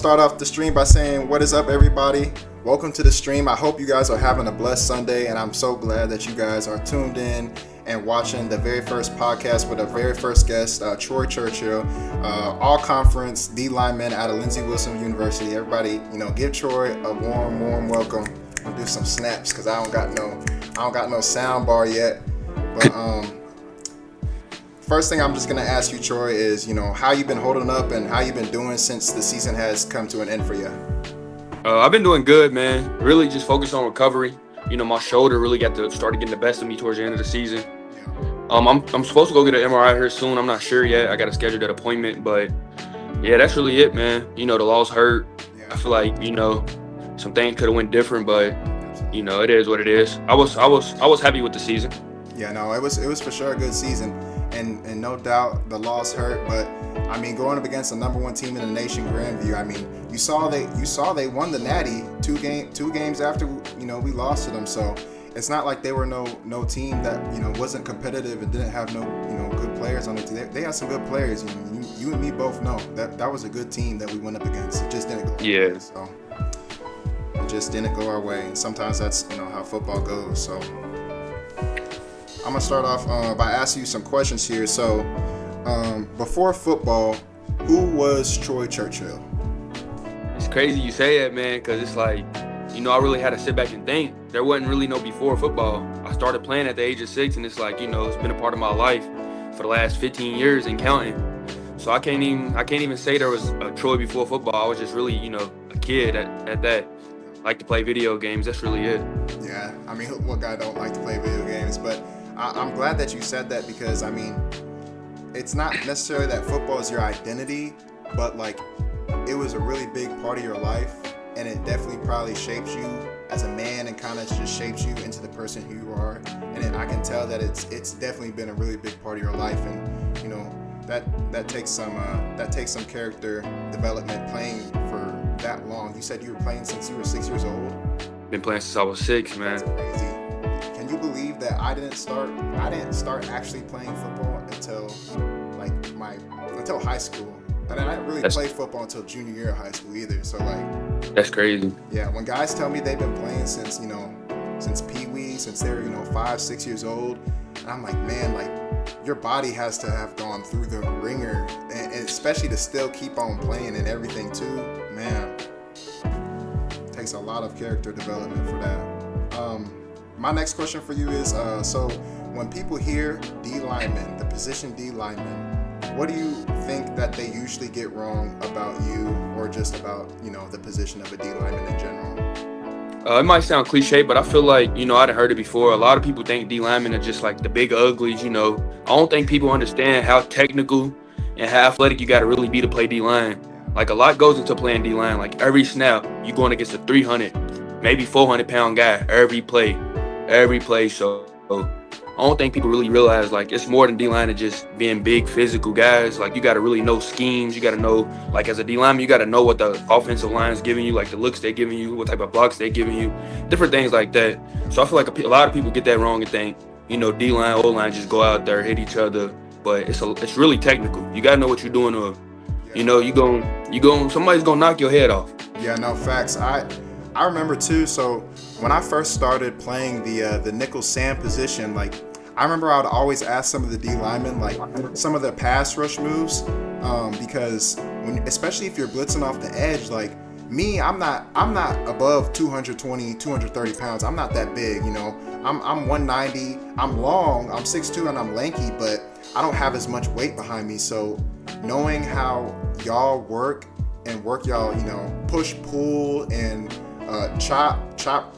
start off the stream by saying, what is up, everybody? Welcome to the stream. I hope you guys are having a blessed Sunday, and I'm so glad that you guys are tuned in and watching the very first podcast with our very first guest, Troy Churchill, all conference D lineman out of Lindsey Wilson University. Everybody, give Troy a warm welcome. We'll do some snaps because I don't got no sound bar yet. But first thing I'm just gonna ask you, Troy, is how you been holding up and how you been doing since the season has come to an end for you. I've been doing good, man. Really just focused on recovery. My shoulder really started getting the best of me towards the end of the season. I'm supposed to go get an MRI here soon. I'm not sure yet. I got to schedule that appointment, but yeah, that's really it, man. The loss hurt. Yeah. I feel like some things could have went different, but it is what it is. I was happy with the season. Yeah, no, it was for sure a good season, and no doubt the loss hurt, but going up against the number one team in the nation, Grandview. You saw they won the Natty two games after we lost to them. So it's not like they were no team that wasn't competitive and didn't have no good players on it. They had some good players. You and me both know that was a good team that we went up against. It just didn't go. Yeah. Our way, so it just didn't go our way, and sometimes that's how football goes. So I'm gonna start off by asking you some questions here. So before football, who was Troy Churchill? It's crazy you say that, man, because it's like, I really had to sit back and think. There wasn't really no before football. I started playing at the age of 6, and it's like, it's been a part of my life for the last 15 years and counting. So I can't even say there was a Troy before football. I was just really, a kid at that. Like to play video games. That's really it. Yeah, what guy don't like to play video games? But I'm glad that you said that because, it's not necessarily that football is your identity, but it was a really big part of your life, and it definitely probably shapes you as a man and kind of just shapes you into the person who you are. And I can tell that it's definitely been a really big part of your life, and that takes some character development playing for that long. You said you were playing since you were 6 years old. Been playing since I was 6, man. That's crazy. Can you believe that I didn't start actually playing football until high school? And I didn't really play football until junior year of high school either. So that's crazy. Yeah, when guys tell me they've been playing since Pee-wee, since they're 5, 6 years old, and I'm like, man, your body has to have gone through the ringer, and especially to still keep on playing and everything too, man. It takes a lot of character development for that. My next question for you is, so when people hear D lineman, the position D lineman, what do you think that they usually get wrong about you, or just about the position of a D lineman in general? It might sound cliche, but I feel like I done heard it before. A lot of people think D linemen are just like the big uglies. I don't think people understand how technical and how athletic you got to really be to play D line. A lot goes into playing D line. Every snap, you going against a 300, maybe 400-pound guy every play. So I don't think people really realize it's more than D-line than just being big physical guys. You got to really know schemes. You got to know, as a D-lineman, you got to know what the offensive line is giving you, the looks they're giving you, what type of blocks they're giving you, different things like that. So I feel like a lot of people get that wrong and think, D-line, O-line just go out there, hit each other. But it's really technical. You got to know what you're doing, or somebody's gonna knock your head off. Yeah, no, facts. I remember too. So when I first started playing the nickel Sam position, I remember I would always ask some of the D linemen some of the pass rush moves, because especially if you're blitzing off the edge, me, I'm not above 220, 230 pounds. I'm not that big, I'm 190. I'm long. I'm 6'2", and I'm lanky, but I don't have as much weight behind me. So knowing how y'all work y'all, push, pull, and chop,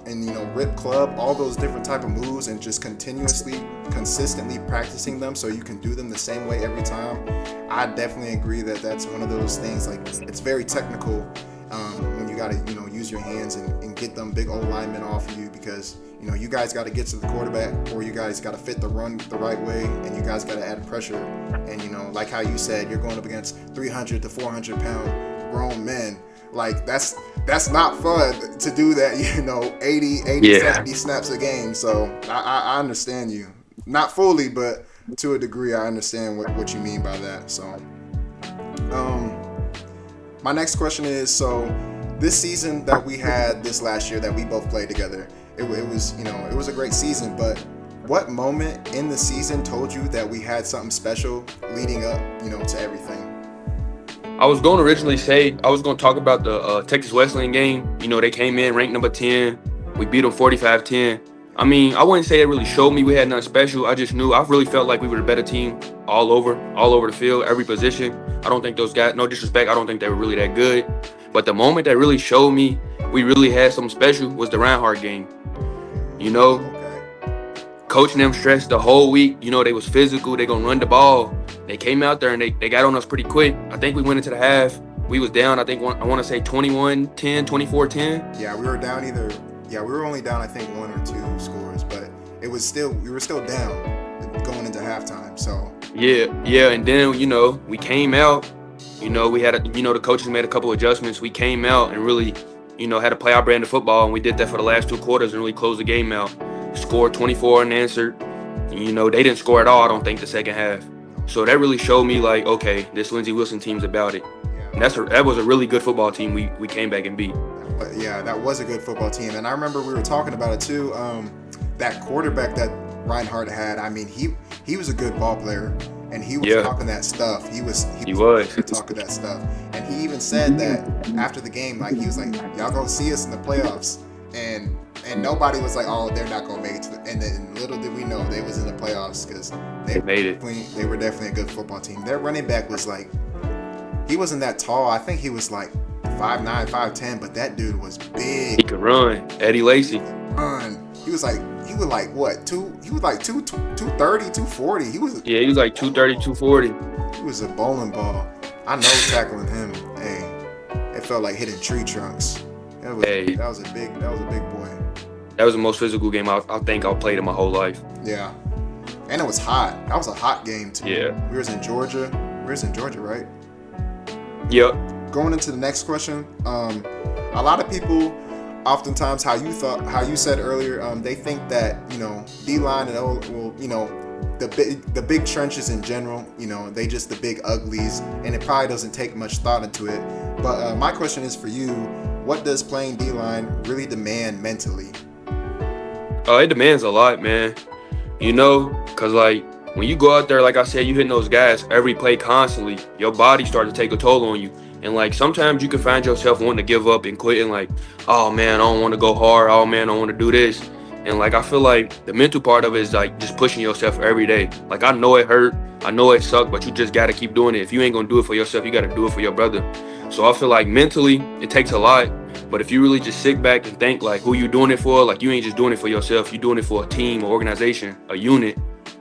and rip club, all those different type of moves, and just consistently practicing them so you can do them the same way every time. I definitely agree that that's one of those things. It's very technical when you gotta use your hands and get them big old linemen off of you, because you guys got to get to the quarterback, or you guys got to fit the run the right way, and you guys got to add pressure. And like how you said, you're going up against 300 to 400 pound grown men. That's not fun to do that, 80, 70 snaps a game. So I understand you. Not fully, but to a degree, I understand what you mean by that. So My next question is, so this season that we had this last year that we both played together, it was, it was a great season, but what moment in the season told you that we had something special leading up, to everything? I was going to originally say, I was going to talk about the Texas Wesleyan game. They came in ranked number 10. We beat them 45-10. I mean, I wouldn't say it really showed me we had nothing special. I just knew, I really felt like we were the better team all over the field, every position. I don't think those guys, no disrespect, I don't think they were really that good. But the moment that really showed me we really had something special was the Reinhardt game. Coaching them stressed the whole week. They was physical. They gonna run the ball. They came out there and they got on us pretty quick. I think we went into the half. We was down, I want to say 21-10, 24-10. Yeah, we were down we were only down, I think, one or two scores, but we were still down going into halftime, so. Yeah, and then, we came out, we had, the coaches made a couple adjustments. We came out and really, had to play our brand of football, and we did that for the last 2 quarters and really closed the game out. Scored 24 unanswered. They didn't score at all, I don't think, the second half. So that really showed me, like, okay, this Lindsey Wilson team's about it. And that was a really good football team we came back and beat. Yeah, that was a good football team. And I remember we were talking about it too. That quarterback that Reinhardt had, I mean, he was a good ball player. And he was talking that stuff. He was talking that stuff. And he even said that after the game, like, he was like, y'all gonna see us in the playoffs. And nobody was like, oh, they're not gonna make it and then little did we know they was in the playoffs because they made it. They were definitely a good football team. Their running back was like, he wasn't that tall. I think he was like 5'9", 5'10", but that dude was big. He could run. Eddie Lacy. He was like what? He was like 230, 240. He was like 230, 240. He was a bowling ball. I know tackling him, it felt like hitting tree trunks. That was a big boy. That was the most physical game I think I've played in my whole life. Yeah. And it was hot. That was a hot game too. Yeah. We was in Georgia, right? Yep. Going into the next question, a lot of people, oftentimes, how you said earlier, they think that D-line and the big trenches in general, they just the big uglies, and it probably doesn't take much thought into it. But my question is for you: what does playing D-line really demand mentally? Oh, it demands a lot, man. Because like when you go out there, like I said, you hitting those guys every play constantly, your body starts to take a toll on you. And like sometimes you can find yourself wanting to give up and quit and like, oh man, I don't want to go hard. Oh man, I don't want to do this. And like I feel like the mental part of it is like just pushing yourself every day. Like I know it hurt, I know it sucked, but you just gotta keep doing it. If you ain't gonna do it for yourself, you gotta do it for your brother. So I feel like mentally it takes a lot. But if you really just sit back and think like who you doing it for, like you ain't just doing it for yourself, you doing it for a team, an organization, a unit.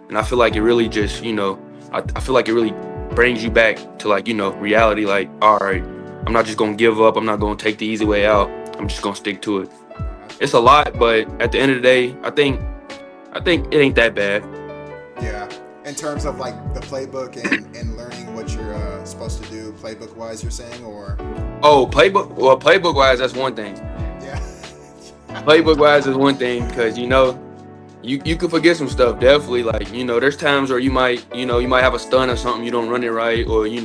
And I feel like it really just, I feel like it really brings you back to like, reality. Like, all right, I'm not just gonna give up. I'm not gonna take the easy way out. I'm just gonna stick to it. It's a lot, but at the end of the day, I think it ain't that bad. Yeah. In terms of like the playbook and learning what you're supposed to do playbook wise, you're saying, or? Oh, playbook wise, that's one thing. Yeah. Playbook wise is one thing, because you can forget some stuff, definitely. Like, there's times where you might have a stun or something, you don't run it right, or you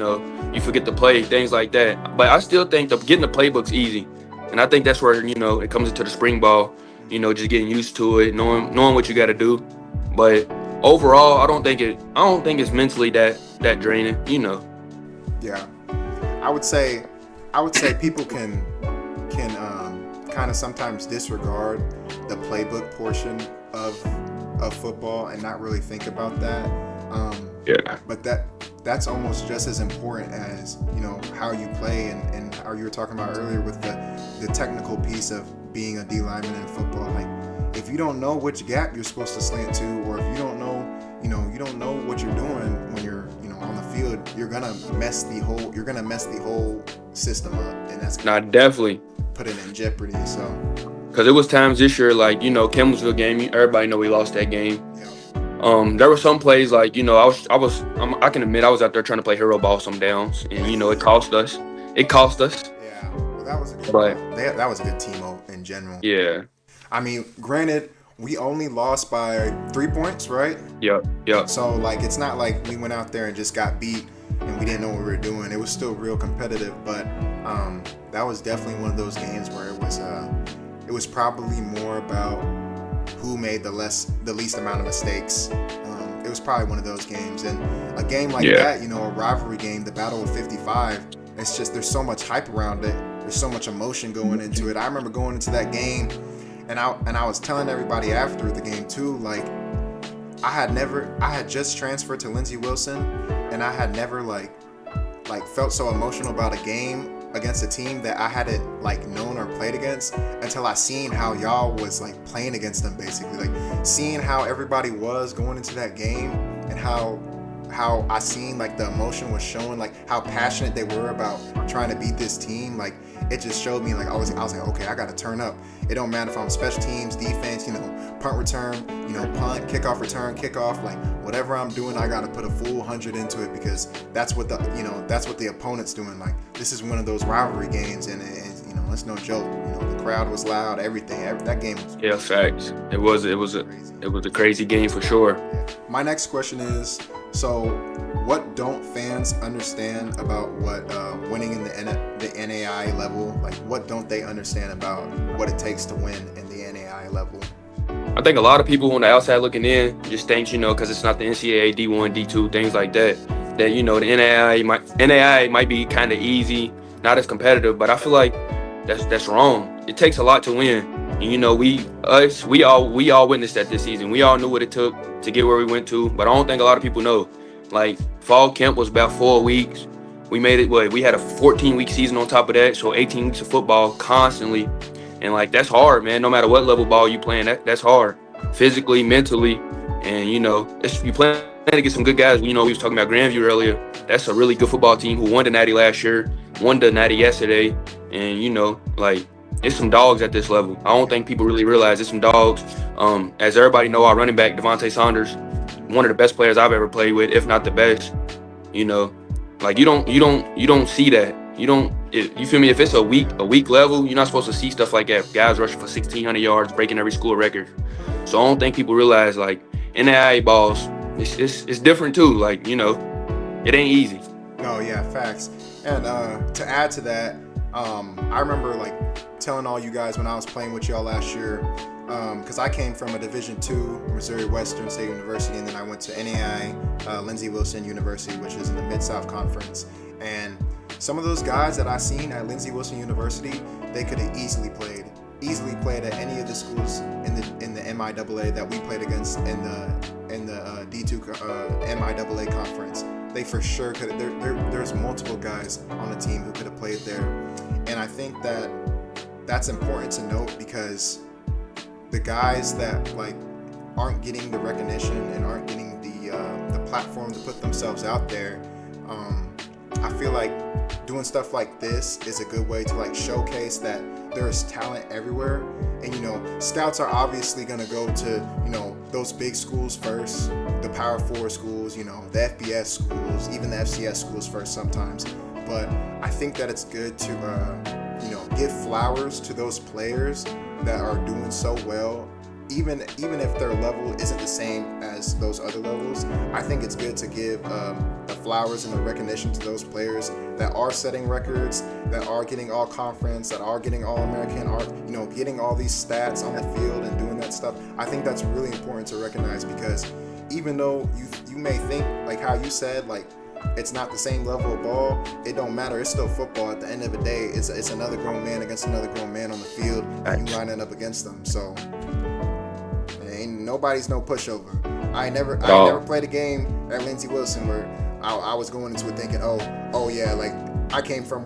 forget to play, things like that. But I still think getting the playbook's easy. And I think that's where, it comes into the spring ball, just getting used to it, knowing what you got to do. But overall, I don't think it's mentally that draining, Yeah. I would say people can kind of sometimes disregard the playbook portion of football and not really think about that. But that's almost just as important as how you play and how you were talking about earlier with the technical piece of being a D lineman in football. Like if you don't know which gap you're supposed to slant to, or if you don't know what you're doing when you're on the field, you're gonna mess the whole system up, and that's not definitely put it in jeopardy. So because it was times this year, like Campbellsville game, everybody know we lost that game. Yeah. There were some plays like I can admit I was out there trying to play hero ball some downs, and it cost us. Yeah, well, that was a good. That was a good team in general. Yeah. I mean, granted, we only lost by 3 points, right? Yep. So like, it's not like we went out there and just got beat and we didn't know what we were doing. It was still real competitive, but that was definitely one of those games where it was probably more about who made the least amount of mistakes. It was probably one of those games, and a game like that, you know, a rivalry game, the Battle of 55. It's just there's so much hype around it. There's so much emotion going into it. I remember going into that game, and I was telling everybody after the game too, like I had just transferred to Lindsey Wilson, and I had never like felt so emotional about a game against a team that I hadn't like known or played against until I seen how y'all was like playing against them, basically like seeing how everybody was going into that game and how I seen like the emotion was showing, like how passionate they were about trying to beat this team. Like it just showed me like I was like, okay, I gotta turn up. It don't matter if I'm special teams, defense, you know, punt return, you know, punt, kickoff return, kickoff, like whatever I'm doing, I gotta put a full 100 into it, because that's what the opponent's doing. Like this is one of those rivalry games, and you know, it's no joke. You know, the crowd was loud, everything. That game was Facts. It was a crazy game for sure. yeah. My next question is, so what don't fans understand about what winning in the NAI level? Like what don't they understand about what it takes to win in the NAI level? I think a lot of people on the outside looking in just think, you know, because it's not the NCAA D1, D2, things like that, that, you know, the NAI might be kind of easy, not as competitive, but I feel like that's wrong. It takes a lot to win. And, you know, we all witnessed that this season. We all knew what it took to get where we went to, but I don't think a lot of people know. Like fall camp was about 4 weeks. We made it. We had a 14-week season on top of that, so 18 weeks of football constantly, and like that's hard, man. No matter what level ball you playing, that's hard, physically, mentally, and you know, you playing to get some good guys. You know, we was talking about Grandview earlier. That's a really good football team who won the Natty last year, won the Natty yesterday, and you know, like it's some dogs at this level. I don't think people really realize it's some dogs. As everybody know, our running back Devontae Saunders, one of the best players I've ever played with, if not the best. You know, like you don't see that. You feel me? If it's a weak level, you're not supposed to see stuff like that. Guys rushing for 1,600 yards, breaking every school record. So I don't think people realize like NAIA balls, it's different too. Like, you know, it ain't easy. No, yeah, facts. And to add to that, I remember like telling all you guys when I was playing with y'all last year, because I came from a Division II, Missouri Western State University, and then I went to NAI, Lindsey Wilson University, which is in the Mid-South Conference. And some of those guys that I seen at Lindsey Wilson University, they could have easily played at any of the schools in the MIAA that we played against in the D2 MIAA conference. They for sure could have. There's multiple guys on the team who could have played there, and I think that's important to note, because the guys that like aren't getting the recognition and aren't getting the platform to put themselves out there, I feel like doing stuff like this is a good way to like showcase that there's talent everywhere. And you know, scouts are obviously going to go to, you know, those big schools first, the Power 4 schools, you know, the FBS schools, even the FCS schools first sometimes. But I think that it's good to you know, give flowers to those players that are doing so well, even if their level isn't the same as those other levels. I think it's good to give the flowers and the recognition to those players that are setting records, that are getting all conference, that are getting all American, are, you know, getting all these stats on the field and doing that stuff. I think that's really important to recognize, because even though you may think, like how you said, like it's not the same level of ball, it don't matter. It's still football. At the end of the day, it's another grown man against another grown man on the field, and you lining up against them. So ain't nobody's no pushover. I never played a game at Lindsey Wilson where I was going into it thinking, oh yeah, like I came from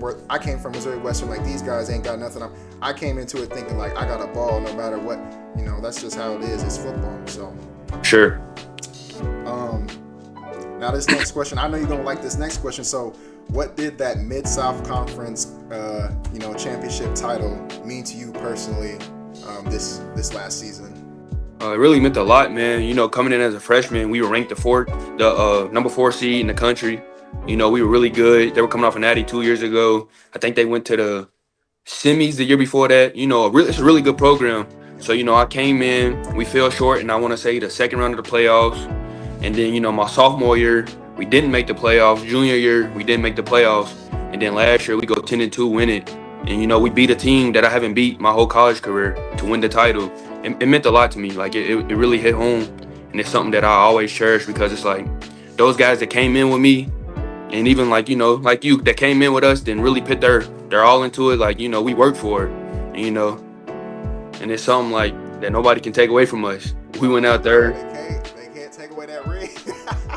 Missouri Western, like these guys ain't got nothing. I came into it thinking like I got a ball no matter what. You know, that's just how it is. It's football. So Sure. Now this next question, I know you're gonna like this next question. So, what did that Mid-South Conference, championship title mean to you personally this last season? It really meant a lot, man. You know, coming in as a freshman, we were ranked the number 4 seed in the country. You know, we were really good. They were coming off a Natty 2 years ago. I think they went to the semis the year before that. You know, it's a really good program. So, you know, I came in, we fell short, and I want to say the second round of the playoffs. And then, you know, my sophomore year, we didn't make the playoffs. Junior year, we didn't make the playoffs. And then last year, we go 10-2, win it. And, you know, we beat a team that I haven't beat my whole college career to win the title. It meant a lot to me. Like, it really hit home. And it's something that I always cherish because it's like those guys that came in with me, and even like, you know, like you that came in with us, then really put their all into it. Like, you know, we worked for it. And, you know, and it's something like that nobody can take away from us. We went out there. They can't take away that ring.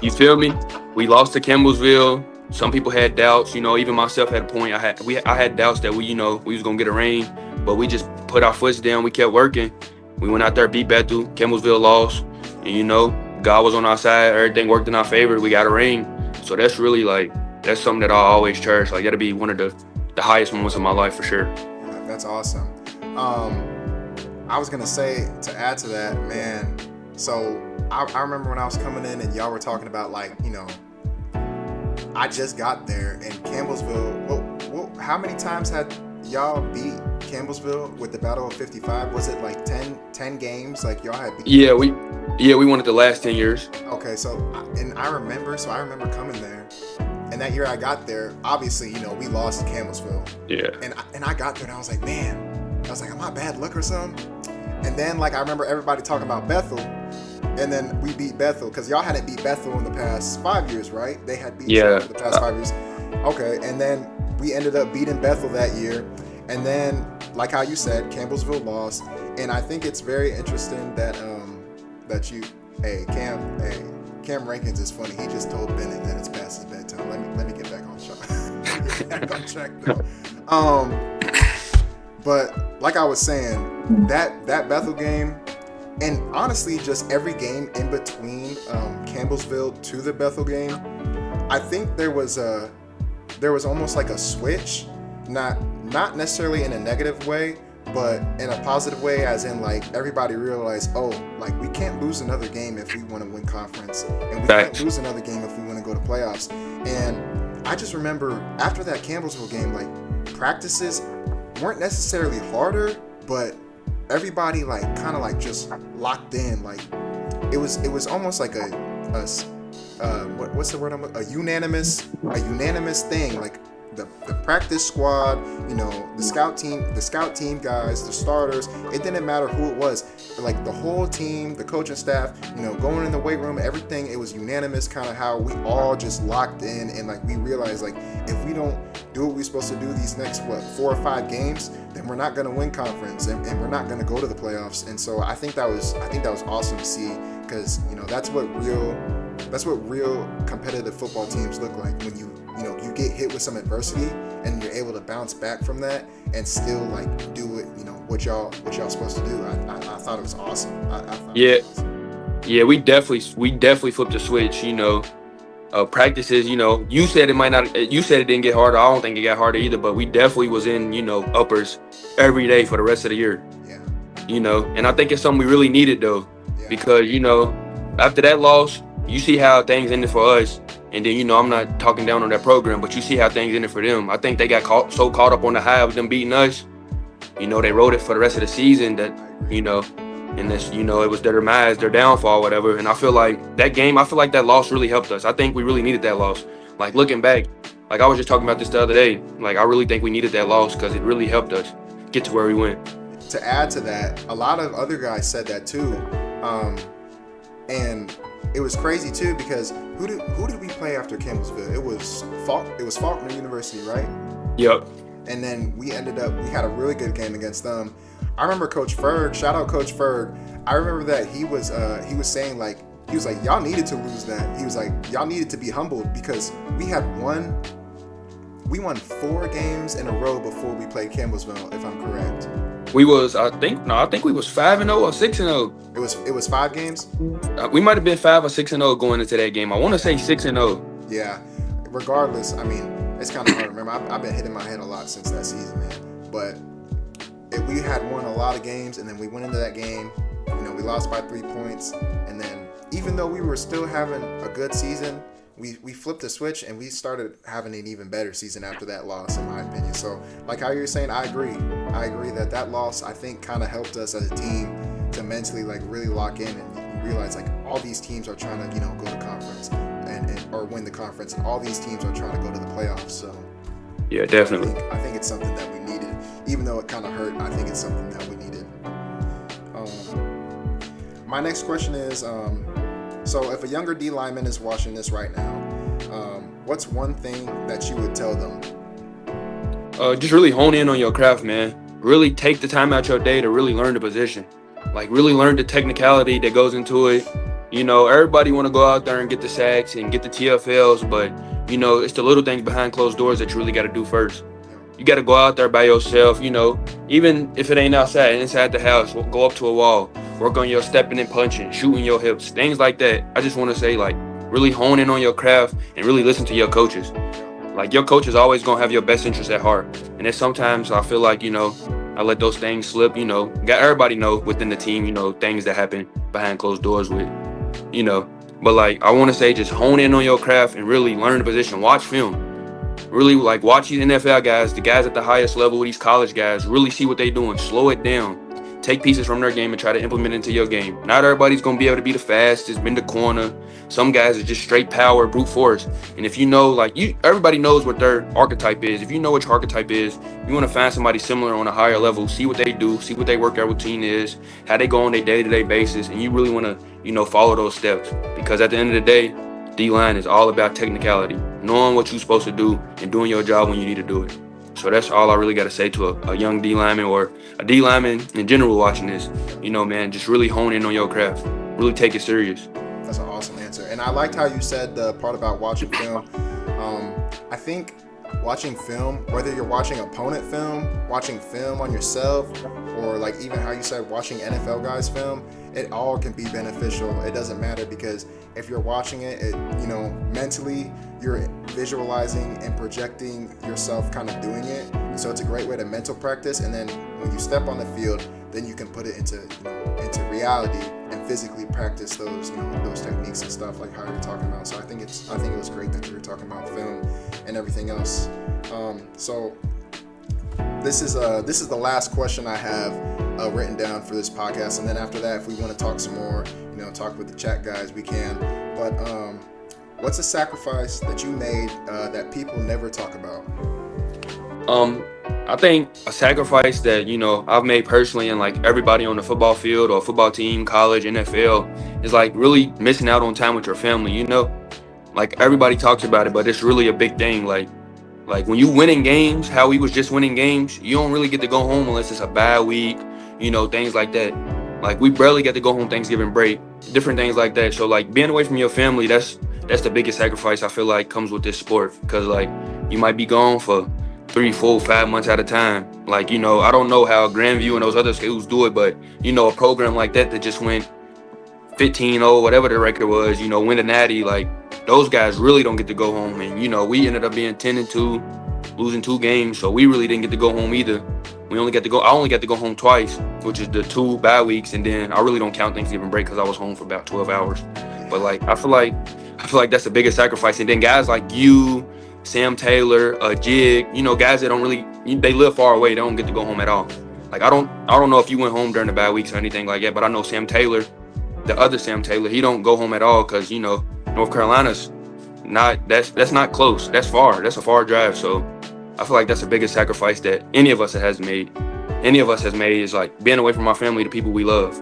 You feel me? We lost to Campbellsville. Some people had doubts, you know, even myself had a point. I had doubts that we was gonna get a ring, but we just put our foots down. We kept working. We went out there, beat Bethel. Campbellsville lost, and you know, God was on our side. Everything worked in our favor. We got a ring. So that's really that's something that I always cherish. Like, that'll be one of the highest moments of my life for sure. Yeah, that's awesome. I was gonna say, to add to that, man. So I remember when I was coming in and y'all were talking about, like, you know, I just got there in Campbellsville. How many times had y'all beat Campbellsville with the Battle of 55? Was it like 10 games? Like, y'all had beat? Yeah, we won it the last 10 years. Okay, so I remember coming there, and that year I got there, obviously, you know, we lost to Campbellsville. Yeah. And I got there and I was like, man, am I bad luck or something? And then, like, I remember everybody talking about Bethel. And then we beat Bethel, because y'all hadn't beat Bethel in the past 5 years, right? They had beat y'all for the past 5 years. Okay, and then we ended up beating Bethel that year. And then, like how you said, Campbellsville lost. And I think it's very interesting that Cam Rankins is funny. He just told Bennett that it's past his bedtime. Let me get back on track. Get back on track though. But like I was saying, that Bethel game. And honestly, just every game in between Campbellsville to the Bethel game, I think there was almost like a switch, not necessarily in a negative way, but in a positive way, as in, like, everybody realized, oh, like, we can't lose another game if we want to win conference, and we can't lose another game if we want to go to playoffs. And I just remember after that Campbellsville game, like, practices weren't necessarily harder, but everybody, like, kind of like just locked in. Like, it was almost like what's the word? A unanimous thing. Like, the practice squad, you know, the scout team guys, the starters. It didn't matter who it was. Like, the whole team, the coaching staff, you know, going in the weight room, everything. It was unanimous, kind of how we all just locked in, and, like, we realized, like, if we don't do what we're supposed to do these next 4 or 5 games, then we're not going to win conference, and we're not going to go to the playoffs. And so I think that was awesome to see, because, you know, that's what real competitive football teams look like, when you get hit with some adversity and you're able to bounce back from that and still, like, do it, you know, what y'all supposed to do. I thought it was awesome. Yeah, we definitely flipped the switch, you know. Practices, you know, you said it didn't get harder. I don't think it got harder either, but we definitely was in, you know, uppers every day for the rest of the year. Yeah. You know, and I think it's something we really needed though, because, you know, after that loss, you see how things ended for us. And then, you know, I'm not talking down on that program, but you see how things ended for them. I think they got so caught up on the high of them beating us. You know, they rode it for the rest of the season that, you know, and this, you know, it was their demise, their downfall, whatever. And I feel like that loss really helped us. I think we really needed that loss. Like, looking back, like, I was just talking about this the other day. Like, I really think we needed that loss because it really helped us get to where we went. To add to that, a lot of other guys said that too. And it was crazy too, because who did we play after Campbellsville? It was Faulkner University, right? Yep. And then we had a really good game against them. I remember Coach Ferg, shout out Coach Ferg. I remember that he was saying, like, y'all needed to lose that. He was like, y'all needed to be humbled, because we won 4 games in a row before we played Campbellsville, if I'm correct. I think we was 5-0 or 6-0. It was 5 games? We might have been 5 or 6-0 going into that game. I want to say 6-0. Yeah. Regardless, I mean, it's kind of hard to remember. I've been hitting my head a lot since that season, man. But we had won a lot of games, and then we went into that game. You know, we lost by 3 points, and then even though we were still having a good season, we flipped the switch and we started having an even better season after that loss, in my opinion. So, like how you're saying, I agree that loss, I think, kind of helped us as a team to mentally, like, really lock in and realize, like, all these teams are trying to, you know, go to conference, and or win the conference. And all these teams are trying to go to the playoffs. So Yeah, definitely. I think it's something that we needed, even though it kind of hurt. I think it's something that we needed. My next question is, so if a younger D lineman is watching this right now, what's one thing that you would tell them? Just really hone in on your craft, man. Really take the time out your day to really learn the position. Like really learn the technicality that goes into it. You know, everybody want to go out there and get the sacks and get the TFLs, but you know, it's the little things behind closed doors that you really got to do first. You got to go out there by yourself, you know, even if it ain't outside, inside the house, go up to a wall, work on your stepping and punching, shooting your hips, things like that. I just want to say, like, really hone in on your craft and really listen to your coaches. Like, your coach is always going to have your best interest at heart. And then sometimes I feel like, you know, I let those things slip, you know, got everybody know within the team, you know, things that happen behind closed doors with, you know. But, like, I want to say just hone in on your craft and really learn the position. Watch film. Really, like, watch these NFL guys, the guys at the highest level, these college guys, really see what they're doing. Slow it down. Take pieces from their game and try to implement it into your game. Not everybody's going to be able to be the fastest, bend the corner. Some guys are just straight power, brute force. And if you know, like, everybody knows what their archetype is. If you know what your archetype is, you want to find somebody similar on a higher level, see what they do, see what their workout routine is, how they go on their day-to-day basis, and you really want to, you know, follow those steps. Because at the end of the day, D-line is all about technicality, knowing what you're supposed to do and doing your job when you need to do it. So that's all I really got to say to a young D-lineman or a D-lineman in general watching this. You know, man, just really hone in on your craft. Really take it serious. That's an awesome answer. And I liked how you said the part about watching film. I think watching film, whether you're watching opponent film, watching film on yourself, or like even how you said watching NFL guys film, it all can be beneficial. It doesn't matter, because if you're watching it, you know, mentally you're visualizing and projecting yourself kind of doing it. So it's a great way to mental practice, and then when you step on the field, then you can put it into, you know, into reality and physically practice those, you know, those techniques and stuff like how you're talking about. So I think it was great that you were talking about film and everything else. So this is the last question I have written down for this podcast, and then after that, if we want to talk some more, you know, talk with the chat guys, we can. But what's a sacrifice that you made that people never talk about? I think a sacrifice that, you know, I've made personally, and like everybody on the football field or football team, college, NFL, is like really missing out on time with your family. You know, like everybody talks about it, but it's really a big thing. Like when you winning games, how we was just winning games, you don't really get to go home unless it's a bad week, you know, things like that. Like we barely get to go home Thanksgiving break, different things like that. So like being away from your family, that's the biggest sacrifice I feel like comes with this sport, because like you might be gone for 3, 4, 5 months at a time. Like, you know, I don't know how Grandview and those other schools do it, but you know, a program like that just went 15-0, whatever the record was, you know, win a natty, like those guys really don't get to go home. And you know, we ended up being 10-2, losing 2 games, so we really didn't get to go home either. I only got to go home twice, which is the 2 bye weeks, and then I really don't count Thanksgiving break because I was home for about 12 hours. But like I feel like that's the biggest sacrifice. And then guys like you, Sam Taylor, Jig, you know, guys that don't really, they live far away, they don't get to go home at all. Like I don't know if you went home during the bye weeks or anything like that, but I know Sam Taylor, the other Sam Taylor, he don't go home at all, because you know, North Carolina's not, that's not close, that's far, that's a far drive. So I feel like that's the biggest sacrifice that any of us has made is like being away from our family, the people we love.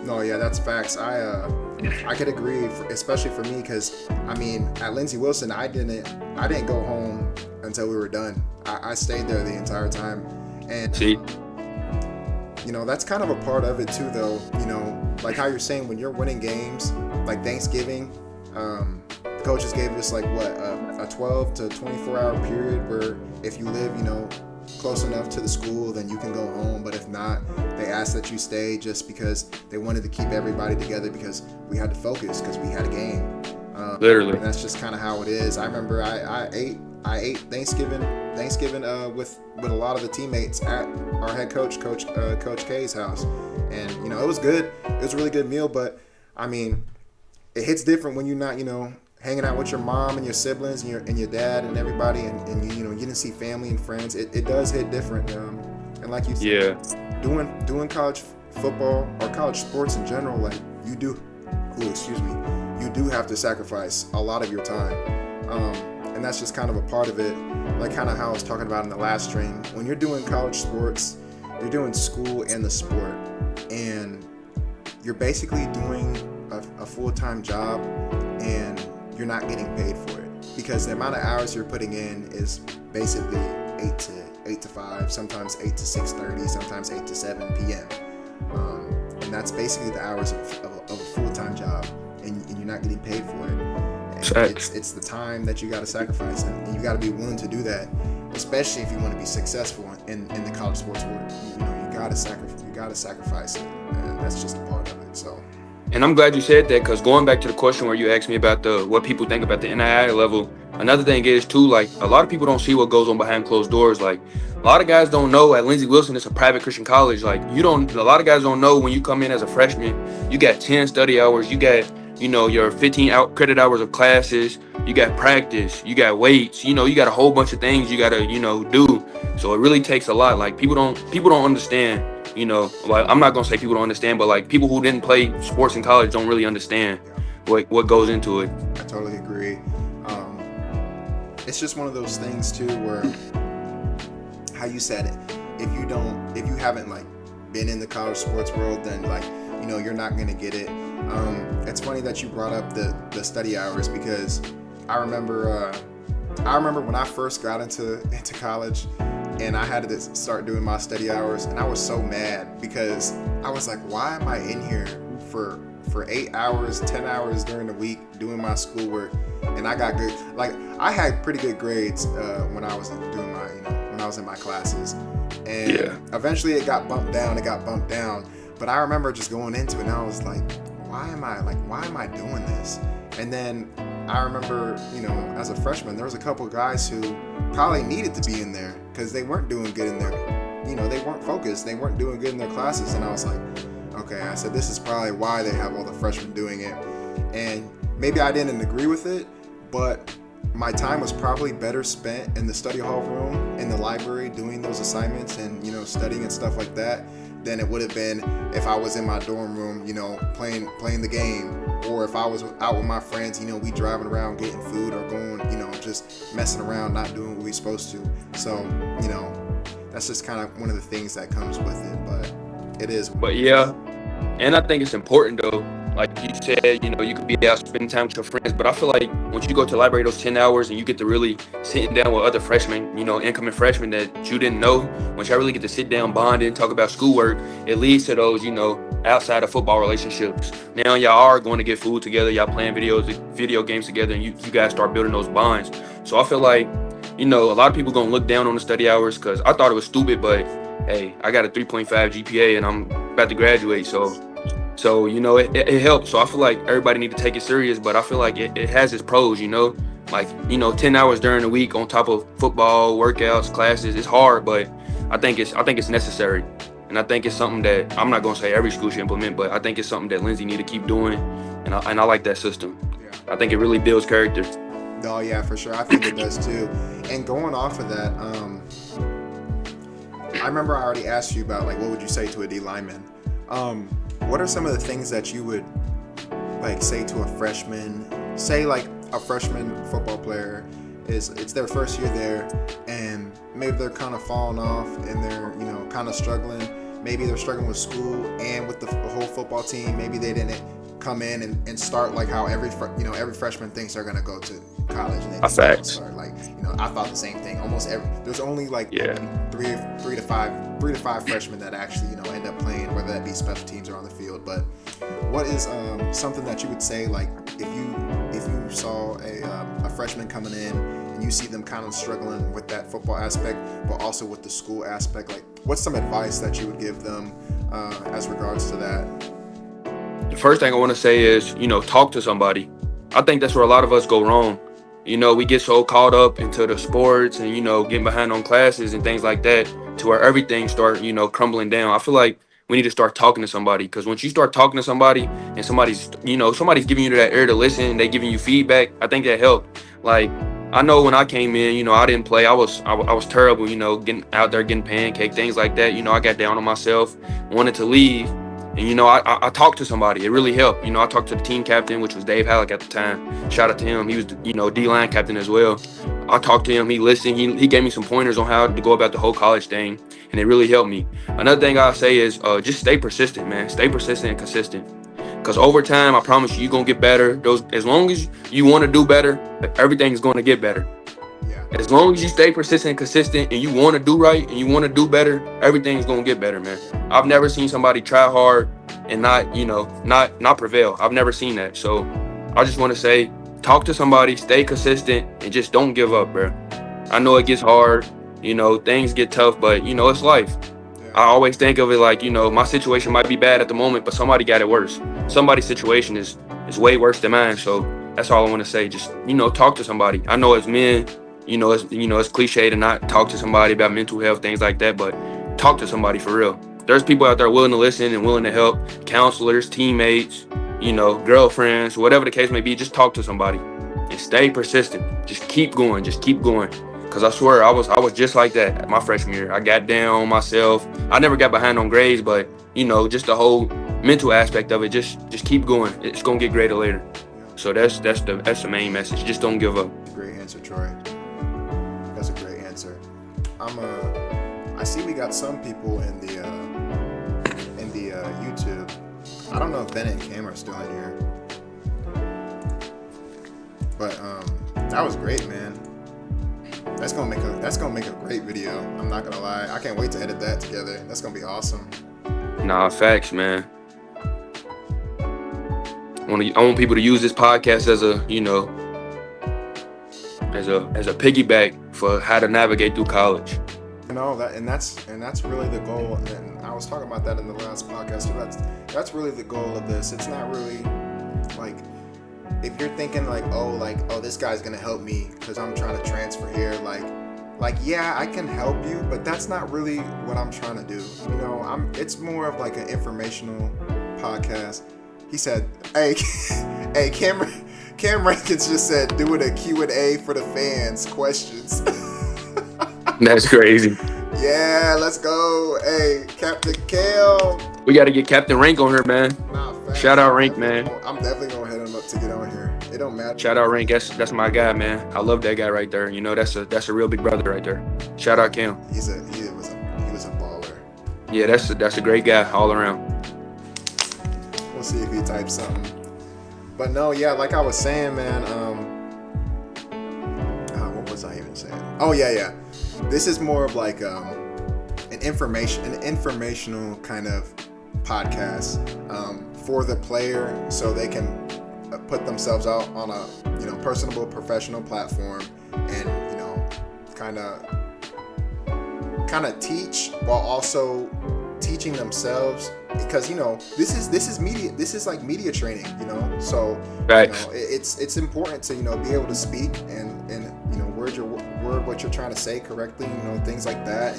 No, yeah, that's facts. I could agree, especially for me, because I mean, at Lindsey Wilson, I didn't go home until we were done. I stayed there the entire time, and See, you know, that's kind of a part of it too, though. You know, like how you're saying, when you're winning games, like Thanksgiving, the coaches gave us like a 12 to 24 hour period where if you live, you know, close enough to the school, then you can go home. But if not, they asked that you stay, just because they wanted to keep everybody together, because we had to focus because we had a game. literally. And that's just kind of how it is. I remember I ate Thanksgiving with a lot of the teammates at our head coach K's house, and you know, it was good. It was a really good meal, but I mean, it hits different when you're not, you know, hanging out with your mom and your siblings and your dad and everybody, and you know, you didn't see family and friends. It does hit different. And like you said, Yeah, doing college football or college sports in general, like you do do have to sacrifice a lot of your time. And that's just kind of a part of it, like kind of how I was talking about in the last stream. When you're doing college sports, you're doing school and the sport, and you're basically doing a full-time job, and you're not getting paid for it because the amount of hours you're putting in is basically 8 to 5, sometimes 8 to 6:30, sometimes 8 to 7 p.m. And that's basically the hours of a full-time job, and you're not getting paid for it. And it's the time that you got to sacrifice, and you got to be willing to do that, especially if you want to be successful in the college sports world. You got to sacrifice it, and that's just a part of it. So. And I'm glad you said that, because going back to the question where you asked me about what people think about the NIL level, another thing is too, like, a lot of people don't see what goes on behind closed doors. Like, a lot of guys don't know at Lindsey Wilson it's a private Christian college. Like, a lot of guys don't know when you come in as a freshman, you got 10 study hours, you got, your 15 credit hours of classes, you got practice, you got weights, you got a whole bunch of things you gotta, do. So it really takes a lot. Like, people don't understand. Like, I'm not gonna say people don't understand, but like people who didn't play sports in college don't really understand what goes into it. I totally agree. It's just one of those things too, where how you said it, if you haven't like been in the college sports world, then like you're not gonna get it. It's funny that you brought up the study hours, because I remember when I first got into college, and I had to start doing my study hours, and I was so mad because I was like, why am I in here for 8 hours, 10 hours during the week doing my schoolwork? And I got good, like I had pretty good grades when I was doing when I was in my classes, and eventually it got bumped down. But I remember just going into it, and I was like, why am I doing this? And then I remember, as a freshman, there was a couple of guys who probably needed to be in there because they weren't doing good in their, they weren't focused, they weren't doing good in their classes. And I was like, okay, I said, this is probably why they have all the freshmen doing it. And maybe I didn't agree with it, but my time was probably better spent in the study hall room, in the library, doing those assignments and, studying and stuff like that, than it would have been if I was in my dorm room, playing the game, or if I was out with my friends, we driving around getting food, or going, just messing around, not doing what we supposed to. So, that's just kind of one of the things that comes with it, but it is. But yeah, and I think it's important though. Like you said, you could be out spending time with your friends, but I feel like once you go to the library those 10 hours and you get to really sitting down with other freshmen, incoming freshmen that you didn't know, once y'all really get to sit down, bond and talk about schoolwork, it leads to those, outside of football relationships. Now y'all are going to get food together, y'all playing video games together, and you guys start building those bonds. So I feel like, a lot of people going to look down on the study hours, because I thought it was stupid, but hey, I got a 3.5 GPA and I'm about to graduate, so it helps. So I feel like everybody need to take it serious, but I feel like it has its pros, like 10 hours during the week on top of football, workouts, classes. It's hard, but I think it's necessary, and I think it's something that I'm not gonna say every school should implement, but I think it's something that Lindsey need to keep doing, and I like that system. I think it really builds character. Oh yeah, for sure. I think it does too. And going off of that, I remember I already asked you about, like, what would you say to a D lineman? What are some of the things that you would like say to a freshman? Say like a freshman football player it's their first year there, and maybe they're kind of falling off and they're kind of struggling. Maybe they're struggling with school and with the whole football team. Maybe they didn't come in and start like how every freshman thinks they're gonna go to college, and they start like I thought the same thing. There's only like three to five freshmen that actually end up playing, whether that be special teams or on the field. But what is something that you would say, like, if you saw a freshman coming in and you see them kind of struggling with that football aspect, but also with the school aspect, like, what's some advice that you would give them as regards to that? The first thing I want to say is, talk to somebody. I think that's where a lot of us go wrong. We get so caught up into the sports and, getting behind on classes and things like that, to where everything start, crumbling down. I feel like we need to start talking to somebody, because once you start talking to somebody and somebody's giving you that ear to listen, and they giving you feedback, I think that helped. Like, I know when I came in, I didn't play. I was terrible, getting out there, getting pancaked, things like that. I got down on myself, wanted to leave. And I talked to somebody. It really helped. I talked to the team captain, which was Dave Halleck at the time. Shout out to him. He was D-line captain as well. I talked to him. He listened. He gave me some pointers on how to go about the whole college thing, and it really helped me. Another thing I'll say is just stay persistent, man. Stay persistent and consistent. Because over time, I promise you're going to get better. As long as you want to do better, everything's going to get better. Yeah. As long as you stay persistent and consistent and you want to do right and you want to do better, everything's going to get better, man. I've never seen somebody try hard and not prevail. I've never seen that. So I just want to say, talk to somebody, stay consistent, and just don't give up, bro. I know it gets hard, things get tough, but it's life. I always think of it like, my situation might be bad at the moment, but somebody got it worse. Somebody's situation is way worse than mine. So that's all I want to say. Just, talk to somebody. I know as men, it's cliche to not talk to somebody about mental health, things like that, but talk to somebody for real. There's people out there willing to listen and willing to help, counselors, teammates, girlfriends, whatever the case may be. Just talk to somebody and stay persistent. Just keep going. Because I swear I was just like that my freshman year. I got down on myself. I never got behind on grades, but just the whole mental aspect of it, just keep going. It's gonna get greater later. So that's the main message. Just don't give up. Great answer, Troy. That's a great answer. I see we got some people in the YouTube. I don't know if Bennett and Cam are still in here, but that was great, man. That's gonna make a great video. I'm not gonna lie. I can't wait to edit that together. That's gonna be awesome. Nah, facts, man. I want people to use this podcast as a piggyback for how to navigate through college. That's really the goal. And I was talking about that in the last podcast. So that's really the goal of this. It's not really like, if you're thinking oh, this guy's gonna help me because I'm trying to transfer here, yeah, I can help you, but that's not really what I'm trying to do. It's more of like an informational podcast. He said, hey, Cam Rankins just said, do it a Q&A for the fans, questions. That's crazy. Yeah, let's go. Hey, Captain Cam. We got to get Captain Rank on here, man. Nah, facts. Shout out Rank, man. I'm definitely going to hit him up to get on here. It don't matter. Shout out Rank. That's my guy, man. I love that guy right there. That's a real big brother right there. Shout out Cam. He was a baller. Yeah, that's a great guy all around. We'll see if he types something. But no, yeah, like I was saying, man, what was I even saying? Oh, yeah. This is more of like an informational kind of podcast for the player, so they can put themselves out on a personable, professional platform, and kind of teach while also teaching themselves, because this is media, this is like media training, so it's important to be able to speak and word what you're trying to say correctly, things like that,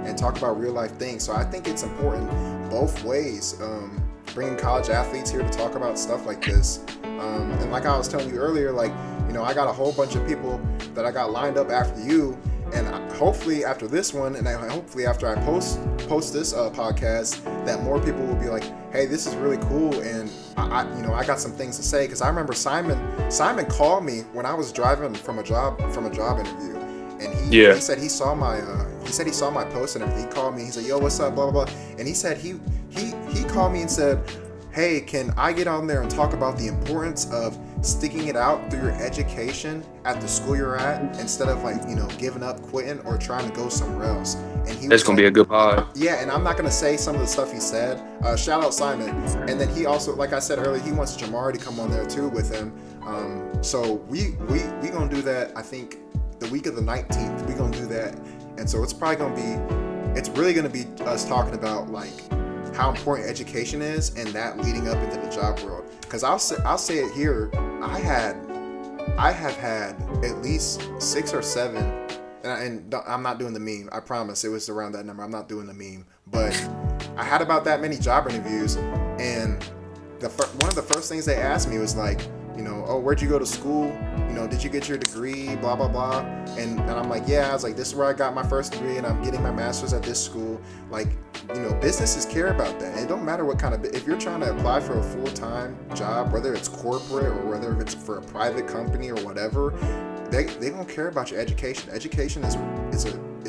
and talk about real life things. So I think it's important both ways, bringing college athletes here to talk about stuff like this, and like I was telling you earlier, I got a whole bunch of people that I got lined up after you. And hopefully after this one, and hopefully after I post this podcast, that more people will be like, hey, this is really cool, and I got some things to say. Because I remember Simon called me when I was driving from a job interview, and he said he saw my post and everything. He called me. He said, yo, what's up, blah blah blah. And he said he called me and said, hey, can I get on there and talk about the importance of sticking it out through your education at the school you're at, instead of giving up, quitting, or trying to go somewhere else. And that's gonna be a good pod. Yeah, and I'm not gonna say some of the stuff he said. Shout out Simon. And then he also, like I said earlier, he wants Jamari to come on there too with him. So we gonna do that. I think the week of the 19th we gonna do that. And so it's really gonna be us talking about how important education is, and that leading up into the job world. Because I'll say it here, I have had at least 6 or 7, and I'm not doing the meme. I promise it was around that number. I'm not doing the meme, but I had about that many job interviews, and one of the first things they asked me was oh, where'd you go to school? Did you get your degree? Blah blah blah. And I'm like, yeah. I was like, this is where I got my first degree, and I'm getting my master's at this school. Like, businesses care about that. It don't matter what kind of, if you're trying to apply for a full-time job, whether it's corporate or whether it's for a private company or whatever, they don't care about your education. Education is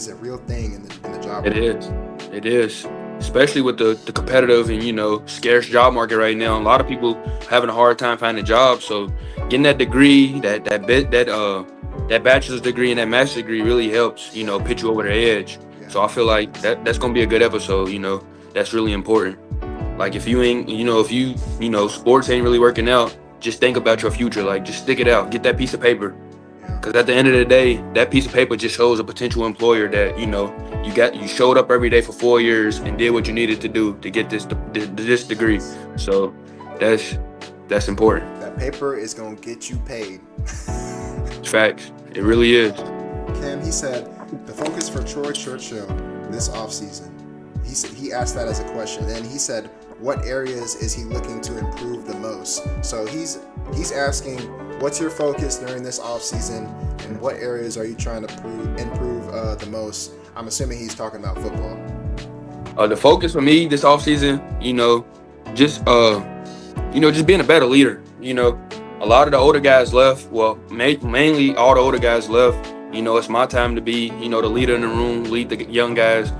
a real thing in the job It market. is. It is. Especially with the competitive and scarce job market right now. A lot of people having a hard time finding jobs. So getting that degree, that bachelor's degree and that master's degree really helps, pitch you over the edge. Yeah. So I feel like that's gonna be a good episode, that's really important. Like if you ain't, if sports ain't really working out, just think about your future. Like just stick it out. Get that piece of paper. Yeah. Because at the end of the day, that piece of paper just shows a potential employer that you showed up every day for 4 years and did what you needed to do to get this degree. So that's important. That paper is gonna get you paid. Facts. It really is. Cam, he said the focus for Troy Churchill this offseason. He asked that as a question. Then he said, what areas is he looking to improve the most? So he's asking, what's your focus during this offseason, and what areas are you trying to improve the most? I'm assuming he's talking about football. The focus for me this offseason, just being a better leader. A lot of the older guys left. Well, mainly all the older guys left. It's my time to be, the leader in the room, lead the young guys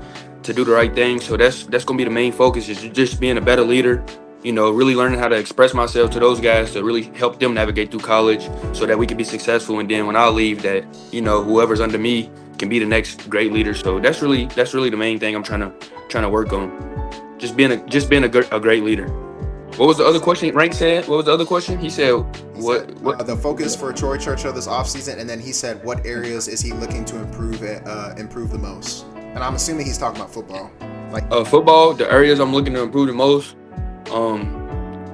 to do the right thing. So that's gonna be the main focus, is just being a better leader. Really learning how to express myself to those guys to really help them navigate through college, so that we can be successful. And then when I leave, that whoever's under me can be the next great leader. So that's really the main thing I'm trying to work on. Just being a great leader. What was the other question Rank said? What was the other question? He said what? The focus for Troy Churchill this offseason, and then he said, what areas is he looking to improve the most? And I'm assuming he's talking about football. Like Football, the areas I'm looking to improve the most,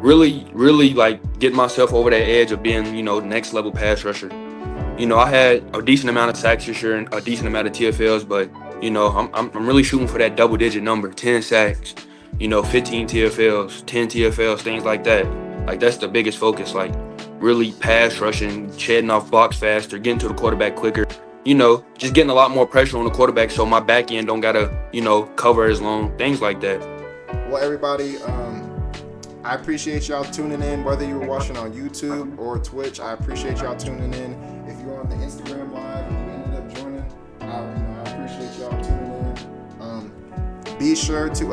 really like getting myself over that edge of being, next level pass rusher. I had a decent amount of sacks this year and a decent amount of TFLs, but I'm really shooting for that double digit number, 10 sacks, 15 TFLs, 10 TFLs, things like that. Like that's the biggest focus, like really pass rushing, shedding off blocks faster, getting to the quarterback quicker. Just getting a lot more pressure on the quarterback, so my back end don't gotta, cover as long, things like that. Well, everybody, I appreciate y'all tuning in, whether you're watching on YouTube or Twitch. I appreciate y'all tuning in. If you're on the Instagram live and you ended up joining, I appreciate y'all tuning in. Be sure to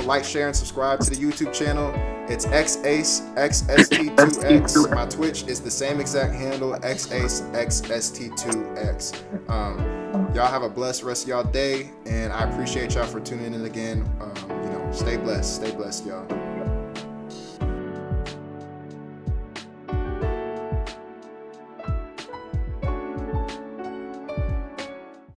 like, share, and subscribe to the YouTube channel. It's XACE2X. My Twitch is the same exact handle, XACE2X. Y'all have a blessed rest of y'all day, and I appreciate y'all for tuning in again. Stay blessed, y'all.